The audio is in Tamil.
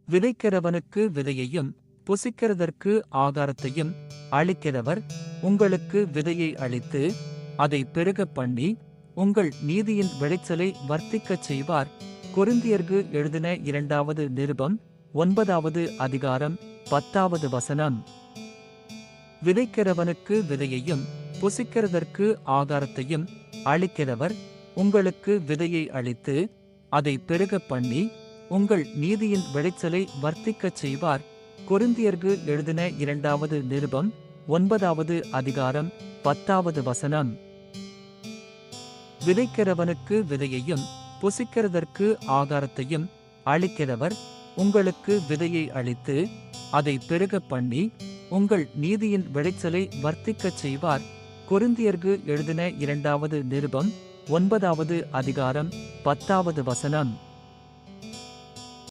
விதைக்கிறவனுக்கு விதையையும் புசிக்கிறதற்கு ஆகாரத்தையும் அளிக்கிறவர் உங்களுக்கு விதையை அளித்து அதை பெருகப் பண்ணி உங்கள் நீதியின் விளைச்சலை வர்த்திக்கச் செய்வார். கொரிந்தியர்க்கு எழுதின 2வது நிருபம் 9வது அதிகாரம் 10வது வசனம். விதைக்கிறவனுக்கு விதையையும் புசிக்கிறதற்கு ஆகாரத்தையும் அளிக்கிறவர் உங்களுக்கு விதையை அளித்து அதை பெருகப் பண்ணி உங்கள் நீதியின் விளைச்சலை வர்த்திக்கச் செய்வார். கொரிந்தியர்க்கு எழுதின 2வது நிருபம் 9வது அதிகாரம் 10வது வசனம். விதைக்கிறவனுக்கு விதையையும் புசிக்கிறதற்கு ஆகாரத்தையும் அளிக்கிறவர் உங்களுக்கு விதையை அளித்து அதை பெருகப் பண்ணி உங்கள் நீதியின் விளைச்சலை வர்த்திக்கச் செய்வார். கொரிந்தியர்க்கு எழுதின 2வது நிருபம் 9வது அதிகாரம் 10வது வசனம்.